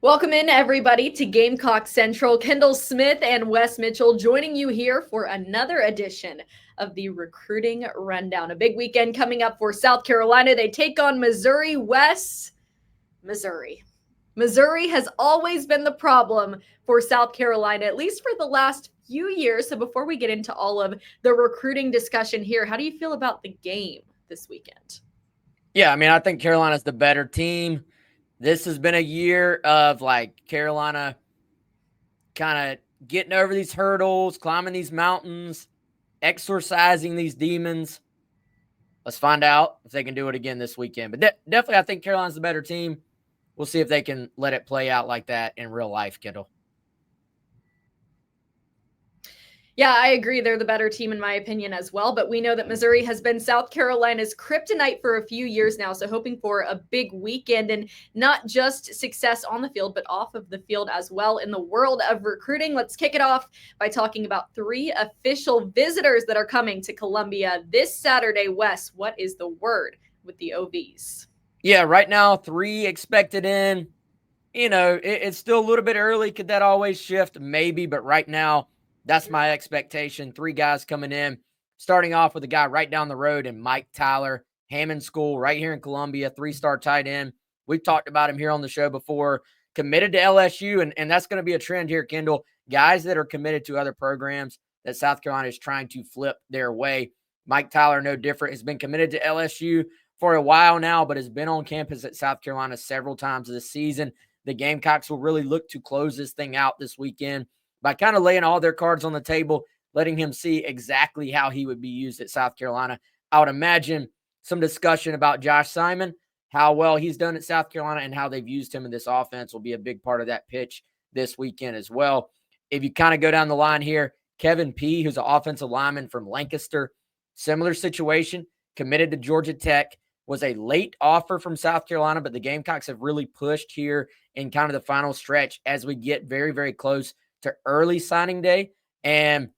Welcome in, everybody, to Gamecock Central. Kendall Smith and Wes Mitchell joining you here for another edition of the Recruiting Rundown. A big weekend coming up for South Carolina. They take on Missouri. Wes, Missouri. Missouri has always been the problem for South Carolina, at least for the last few years. So before we get into all of the recruiting discussion here, how do you feel about the game this weekend? Yeah, I think Carolina's the better team. This has been a year of Carolina kind of getting over these hurdles, climbing these mountains, exorcising these demons. Let's find out if they can do it again this weekend. But definitely, I think Carolina's the better team. We'll see if they can let it play out like that in real life, Kendall. Yeah, I agree. They're the better team, in my opinion, as well. But we know that Missouri has been South Carolina's kryptonite for a few years now. So, hoping for a big weekend and not just success on the field, but off of the field as well in the world of recruiting. Let's kick it off by talking about 3 official visitors that are coming to Columbia this Saturday. Wes, what is the word with the OVs? Yeah, right now, 3 expected in. It's still a little bit early. Could that always shift? Maybe. But right now, that's my expectation. 3 guys coming in, starting off with a guy right down the road in Mike Tyler, Hammond School, right here in Columbia, 3-star tight end. We've talked about him here on the show before. Committed to LSU, and that's going to be a trend here, Kendall. Guys that are committed to other programs that South Carolina is trying to flip their way. Mike Tyler, no different, has been committed to LSU for a while now, but has been on campus at South Carolina several times this season. The Gamecocks will really look to close this thing out this weekend by kind of laying all their cards on the table, letting him see exactly how he would be used at South Carolina. I would imagine some discussion about Josh Simon, how well he's done at South Carolina, and how they've used him in this offense will be a big part of that pitch this weekend as well. If you kind of go down the line here, Kevin P., who's an offensive lineman from Lancaster, similar situation, committed to Georgia Tech, was a late offer from South Carolina, but the Gamecocks have really pushed here in kind of the final stretch as we get very, very close to early signing day. And,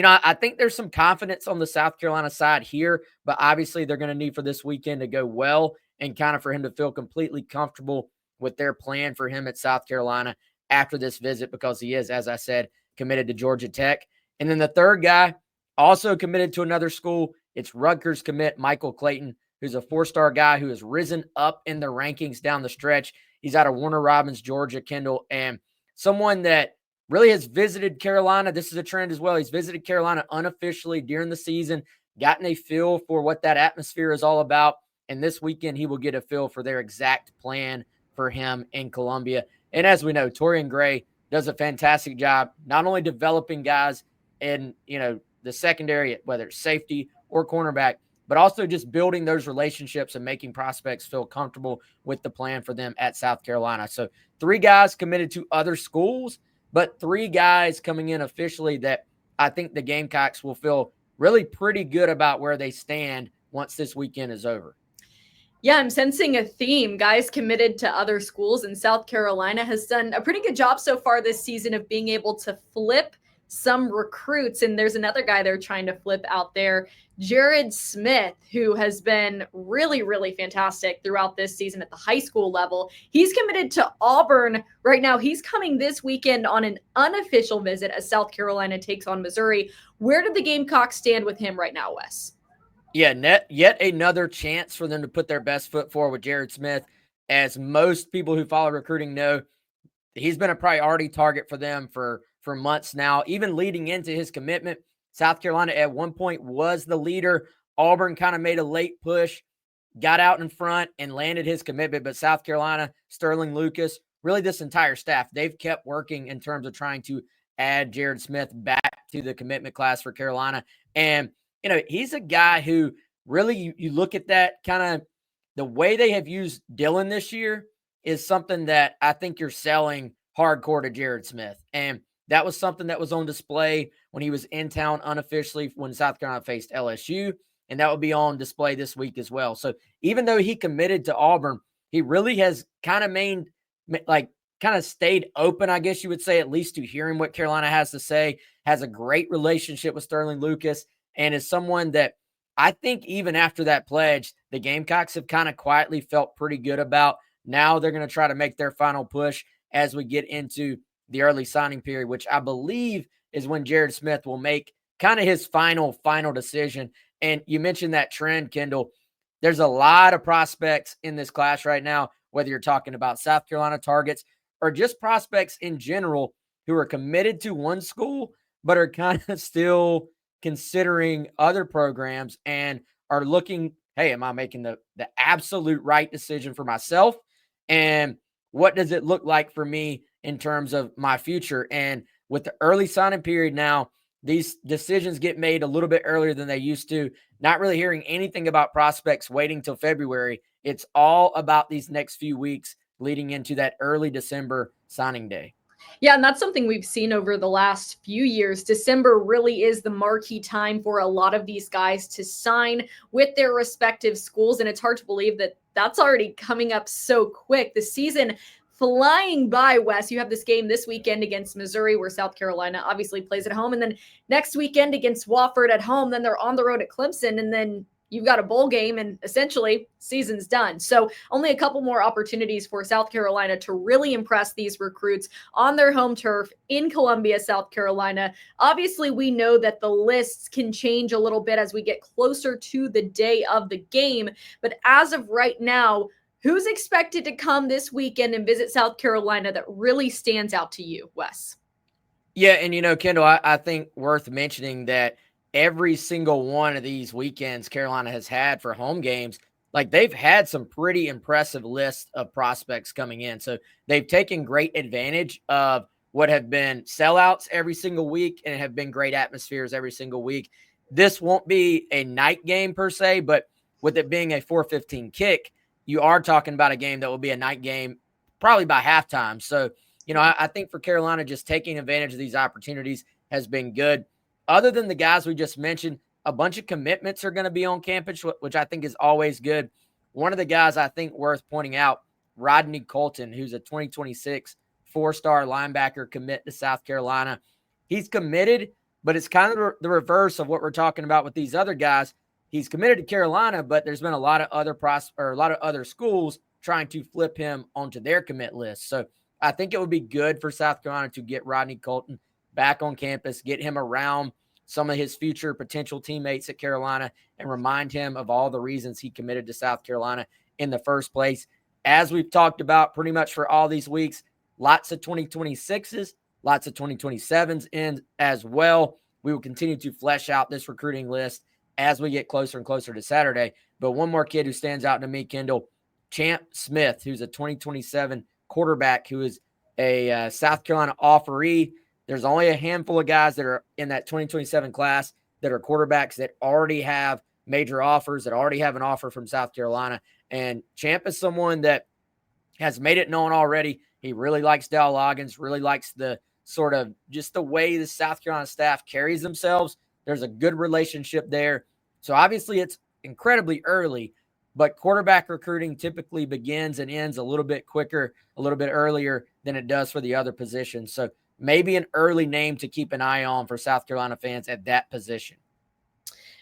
I think there's some confidence on the South Carolina side here, but obviously they're going to need for this weekend to go well and kind of for him to feel completely comfortable with their plan for him at South Carolina after this visit, because he is, as I said, committed to Georgia Tech. And then the third guy, also committed to another school, it's Rutgers commit Michael Clayton, who's a 4-star guy who has risen up in the rankings down the stretch. He's out of Warner Robins, Georgia, Kendall, and someone that really has visited Carolina. This is a trend as well. He's visited Carolina unofficially during the season, gotten a feel for what that atmosphere is all about. And this weekend, he will get a feel for their exact plan for him in Columbia. And as we know, Torian Gray does a fantastic job, not only developing guys in, the secondary, whether it's safety or cornerback, but also just building those relationships and making prospects feel comfortable with the plan for them at South Carolina. So 3 guys committed to other schools, but 3 guys coming in officially that I think the Gamecocks will feel really pretty good about where they stand once this weekend is over. Yeah, I'm sensing a theme. Guys committed to other schools, and South Carolina has done a pretty good job so far this season of being able to flip some recruits. And there's another guy they're trying to flip out there, Jared Smith, who has been really, really fantastic throughout this season at the high school level. He's committed to Auburn right now. He's coming this weekend on an unofficial visit as South Carolina takes on Missouri. Where did the Gamecocks stand with him right now, Wes? Yeah, yet another chance for them to put their best foot forward with Jared Smith. As most people who follow recruiting know, he's been a priority target for them for months now, even leading into his commitment. South Carolina at one point was the leader. Auburn kind of made a late push, got out in front, and landed his commitment. But South Carolina, Sterling Lucas, really this entire staff, they've kept working in terms of trying to add Jared Smith back to the commitment class for Carolina. And, he's a guy who really, you look at that kind of the way they have used Dylan this year is something that I think you're selling hardcore to Jared Smith. And that was something that was on display when he was in town unofficially when South Carolina faced LSU. And that will be on display this week as well. So even though he committed to Auburn, he really has kind of stayed open, I guess you would say, at least to hearing what Carolina has to say, has a great relationship with Sterling Lucas, and is someone that I think even after that pledge, the Gamecocks have kind of quietly felt pretty good about. Now they're going to try to make their final push as we get into the early signing period, which I believe is when Jared Smith will make kind of his final decision. And you mentioned that trend, Kendall. There's a lot of prospects in this class right now, whether you're talking about South Carolina targets or just prospects in general who are committed to one school, but are kind of still considering other programs and are looking, hey, am I making the absolute right decision for myself? And what does it look like for me in terms of my future? And with the early signing period now, these decisions get made a little bit earlier than they used to. Not really hearing anything about prospects waiting till February. It's all about these next few weeks leading into that early December signing day. Yeah, and that's something we've seen over the last few years. December really is the marquee time for a lot of these guys to sign with their respective schools. And it's hard to believe that that's already coming up so quick. The season flying by, Wes. You have this game this weekend against Missouri, where South Carolina obviously plays at home. And then next weekend against Wofford at home. Then they're on the road at Clemson. And then you've got a bowl game, and essentially season's done. So only a couple more opportunities for South Carolina to really impress these recruits on their home turf in Columbia, South Carolina. Obviously, we know that the lists can change a little bit as we get closer to the day of the game. But as of right now, who's expected to come this weekend and visit South Carolina that really stands out to you, Wes? Yeah, and Kendall, I think worth mentioning that every single one of these weekends Carolina has had for home games, like they've had some pretty impressive lists of prospects coming in. So they've taken great advantage of what have been sellouts every single week and have been great atmospheres every single week. This won't be a night game per se, but with it being a 4:15 kick, you are talking about a game that will be a night game probably by halftime. So I think for Carolina, just taking advantage of these opportunities has been good. Other than the guys we just mentioned, a bunch of commitments are going to be on campus, which I think is always good. One of the guys I think worth pointing out, Rodney Colton, who's a 2026 four-star linebacker commit to South Carolina. He's committed, but it's kind of the reverse of what we're talking about with these other guys. He's committed to Carolina, but there's been a lot of other schools trying to flip him onto their commit list. So I think it would be good for South Carolina to get Rodney Colton back on campus, get him around some of his future potential teammates at Carolina, and remind him of all the reasons he committed to South Carolina in the first place. As we've talked about pretty much for all these weeks, lots of 2026s, lots of 2027s in as well. We will continue to flesh out this recruiting list as we get closer and closer to Saturday. But one more kid who stands out to me, Kendall, Champ Smith, who's a 2027 quarterback who is a South Carolina offeree. There's only a handful of guys that are in that 2027 class that are quarterbacks that already have major offers, that already have an offer from South Carolina. And Champ is someone that has made it known already. He really likes Dal Loggins, really likes the sort of just the way the South Carolina staff carries themselves. There's a good relationship there. So obviously it's incredibly early, but quarterback recruiting typically begins and ends a little bit quicker, a little bit earlier than it does for the other positions. So maybe an early name to keep an eye on for South Carolina fans at that position.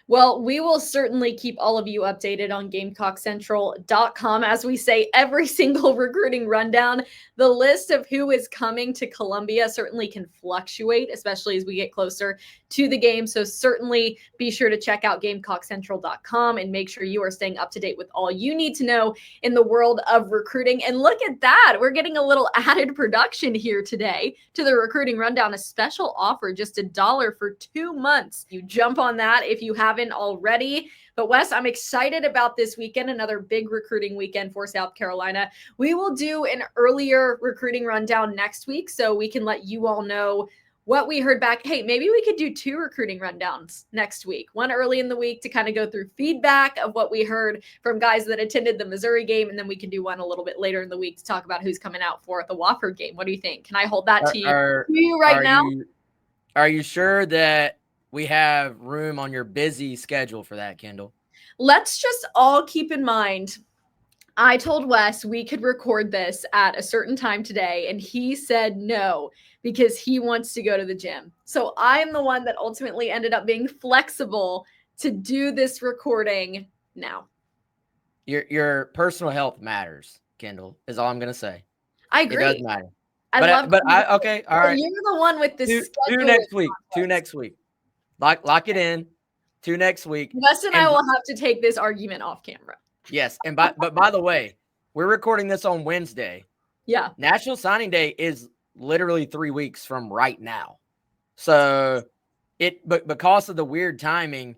Well, we will certainly keep all of you updated on GamecockCentral.com. As we say, every single recruiting rundown, the list of who is coming to Columbia certainly can fluctuate, especially as we get closer to the game. So certainly be sure to check out GamecockCentral.com and make sure you are staying up to date with all you need to know in the world of recruiting. And look at that. We're getting a little added production here today to the recruiting rundown, a special offer, just $1 for 2 months. You jump on that if you haven't already. But Wes, I'm excited about this weekend, another big recruiting weekend for South Carolina. We will do an earlier recruiting rundown next week so we can let you all know what we heard back. Hey, maybe we could do 2 recruiting rundowns next week. One early in the week to kind of go through feedback of what we heard from guys that attended the Missouri game, and then we can do one a little bit later in the week to talk about who's coming out for the Wofford game. What do you think? Can I hold that to you right now? Are you sure that we have room on your busy schedule for that, Kendall? Let's just all keep in mind, I told Wes we could record this at a certain time today, and he said no because he wants to go to the gym. So I'm the one that ultimately ended up being flexible to do this recording now. Your personal health matters, Kendall, is all I'm going to say. I agree. It does matter. Okay, all right. You're the one with the Two next week. Two next week. Lock it in. Two next week. Wes and I will have to take this argument off camera. Yes, and by the way, we're recording this on Wednesday. Yeah. National Signing Day is literally 3 weeks from right now. So but because of the weird timing,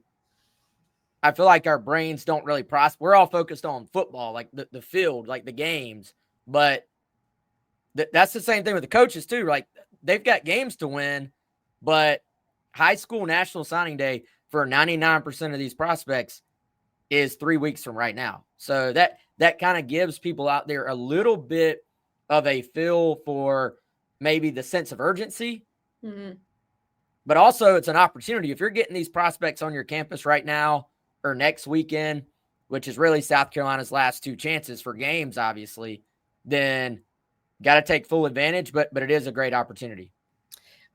I feel like our brains don't really process. We're all focused on football, like the field, like the games. But that's the same thing with the coaches too. Like they've got games to win, but high school National Signing Day for 99% of these prospects is 3 weeks from right now. So that kind of gives people out there a little bit of a feel for maybe the sense of urgency. Mm-hmm. But also it's an opportunity. If you're getting these prospects on your campus right now or next weekend, which is really South Carolina's last 2 chances for games, obviously, then got to take full advantage. But it is a great opportunity.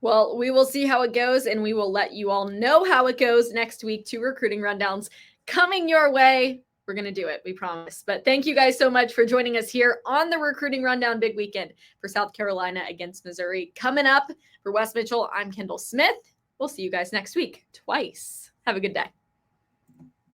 Well, we will see how it goes, and we will let you all know how it goes next week. 2 recruiting rundowns coming your way. We're going to do it. We promise. But thank you guys so much for joining us here on the Recruiting Rundown Big Weekend for South Carolina against Missouri. Coming up for Wes Mitchell, I'm Kendall Smith. We'll see you guys next week twice. Have a good day.